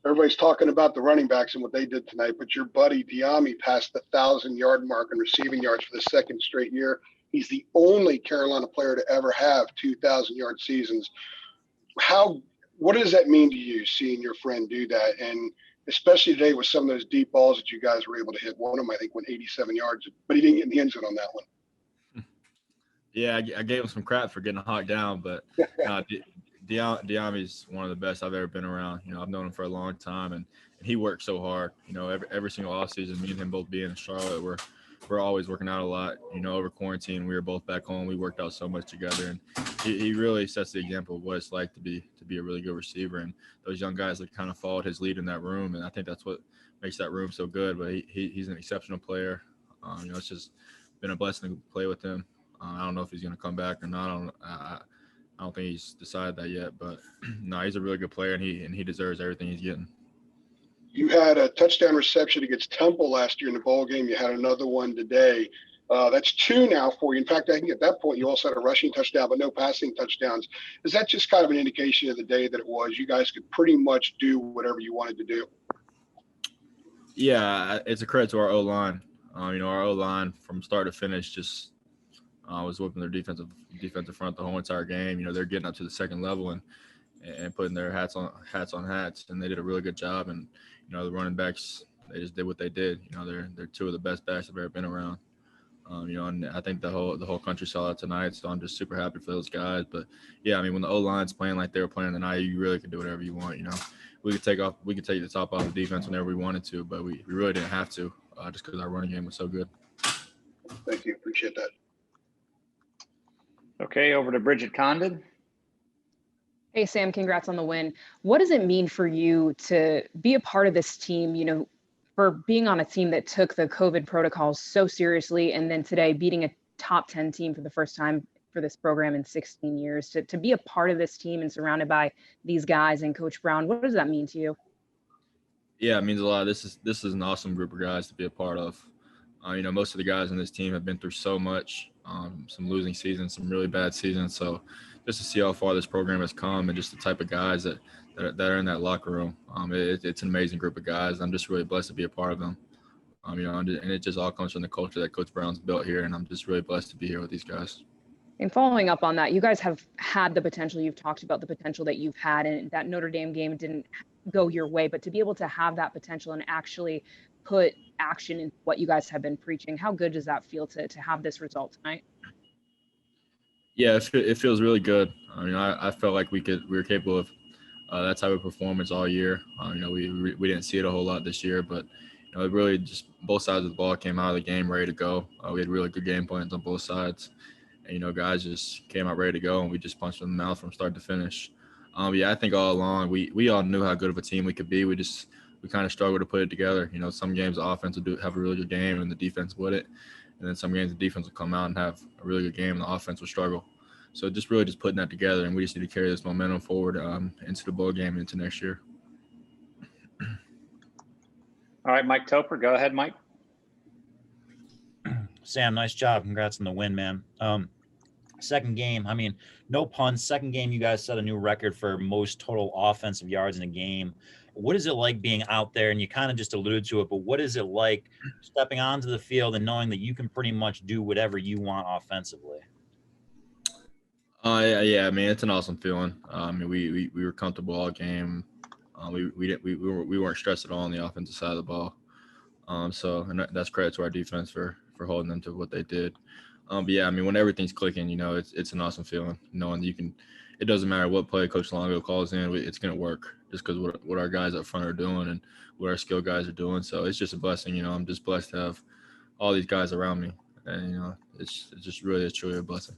everybody's talking about the running backs and what they did tonight, but your buddy Diami passed the 1,000-yard mark in receiving yards for the second straight year. He's the only Carolina player to ever have 2,000-yard seasons. What does that mean to you, seeing your friend do that? And especially today with some of those deep balls that you guys were able to hit. One of them, I think, went 87 yards, but he didn't get in the end zone on that one. Yeah, I gave him some crap for getting hawked down, but Diami's one of the best I've ever been around. I've known him for a long time, and he worked so hard. Every single offseason, me and him both being in Charlotte, we're always working out a lot. Over quarantine, we were both back home. We worked out so much together, and he really sets the example of what it's like to be a really good receiver. And those young guys that kind of followed his lead in that room, and I think that's what makes that room so good. But he's an exceptional player. It's just been a blessing to play with him. I don't know if he's going to come back or not. I don't think he's decided that yet. But no, he's a really good player, and he deserves everything he's getting. You had a touchdown reception against Temple last year in the bowl game. You had another one today. That's 2 now for you. In fact, I think at that point you also had a rushing touchdown, but no passing touchdowns. Is that just kind of an indication of the day that it was? You guys could pretty much do whatever you wanted to do. Yeah, it's a credit to our O-line. Our O-line from start to finish just was whipping their defensive front the whole entire game. They're getting up to the second level and putting their hats on hats, and they did a really good job. And the running backs, they just did what they did. They're 2 of the best backs I've ever been around. And I think the whole country saw that tonight, so I'm just super happy for those guys. But yeah, when the O-line's playing like they were playing tonight, you really can do whatever you want. We could take the top off the defense whenever we wanted to, but we really didn't have to, just because our running game was so good. Thank you, appreciate that. Okay, over to Bridget Condon. Hey, Sam, congrats on the win. What does it mean for you to be a part of this team, for being on a team that took the COVID protocols so seriously, and then today beating a top 10 team for the first time for this program in 16 years, to be a part of this team and surrounded by these guys and Coach Brown? What does that mean to you? Yeah, it means a lot. This is an awesome group of guys to be a part of. Most of the guys on this team have been through so much, some losing seasons, some really bad seasons. So just to see how far this program has come and just the type of guys that are in that locker room, it's an amazing group of guys. I'm just really blessed to be a part of them. And it just all comes from the culture that Coach Brown's built here, and I'm just really blessed to be here with these guys. And following up on that, you guys have had the potential. You've talked about the potential that you've had, and that Notre Dame game didn't go your way, but to be able to have that potential and actually put action in what you guys have been preaching, how good does that feel to have this result tonight? Yeah, it feels really good. I felt like we were capable of that type of performance all year. We didn't see it a whole lot this year, but it really just both sides of the ball came out of the game ready to go. We had really good game plans on both sides, and guys just came out ready to go, and we just punched them in the mouth from start to finish. I think all along we all knew how good of a team we could be. We kind of struggled to put it together. Some games the offense would have a really good game and the defense wouldn't. And then some games the defense would come out and have a really good game and the offense would struggle. So just putting that together, and we just need to carry this momentum forward into the bowl game and into next year. All right, Mike Topper, go ahead, Mike. Sam, nice job. Congrats on the win, man. Second game, no pun. Second game, you guys set a new record for most total offensive yards in a game. What is it like being out there? And you kind of just alluded to it, but what is it like stepping onto the field and knowing that you can pretty much do whatever you want offensively? Yeah. It's an awesome feeling. We were comfortable all game. We weren't stressed at all on the offensive side of the ball. And that's credit to our defense for holding them to what they did. But yeah, when everything's clicking, it's an awesome feeling knowing you can. It doesn't matter what play Coach Longo calls in, it's going to work just because what our guys up front are doing and what our skill guys are doing. So it's just a blessing. I'm just blessed to have all these guys around me, and it's just really truly a blessing.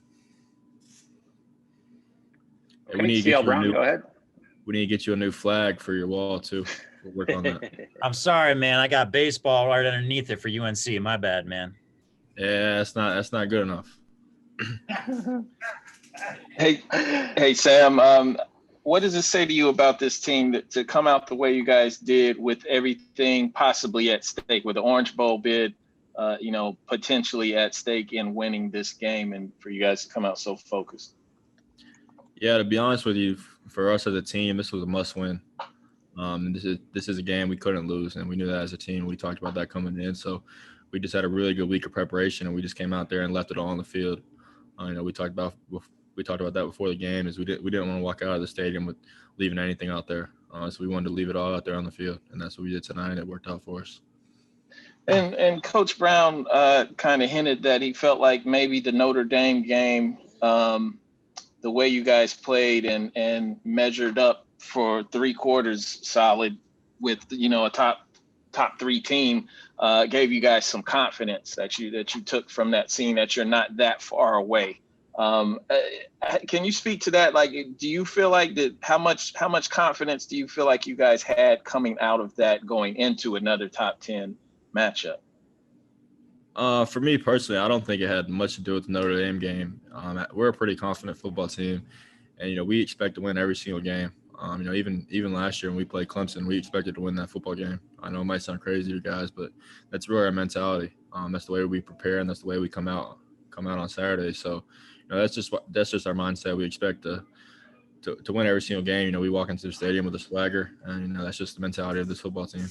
Okay, we need to get Brown, go ahead. We need to get you a new flag for your wall too. We'll work on that. I'm sorry, man. I got baseball right underneath it for UNC. My bad, man. Yeah, that's not good enough. Hey, Sam. What does it say to you about this team to come out the way you guys did with everything possibly at stake, with the Orange Bowl bid, potentially at stake in winning this game, and for you guys to come out so focused? Yeah, to be honest with you, for us as a team, this was a must-win. This is a game we couldn't lose, and we knew that as a team. We talked about that coming in, so we just had a really good week of preparation, and we just came out there and left it all on the field. We talked about that before the game. Is we didn't want to walk out of the stadium with leaving anything out there. So we wanted to leave it all out there on the field, and that's what we did tonight. And it worked out for us. And Coach Brown kind of hinted that he felt like maybe the Notre Dame game, the way you guys played and measured up for 3 quarters solid with a top 3 team, gave you guys some confidence that you took from that scene, that you're not that far away. Can you speak to that? Like, do you feel like that? How much confidence do you feel like you guys had coming out of that, going into another top 10 matchup? For me personally, I don't think it had much to do with the Notre Dame game. We're a pretty confident football team, and we expect to win every single game. Even last year when we played Clemson, we expected to win that football game. I know it might sound crazy to you guys, but that's really our mentality. That's the way we prepare, and that's the way we come out on Saturday. So, that's just our mindset. We expect to win every single game. We walk into the stadium with a swagger, and that's just the mentality of this football team.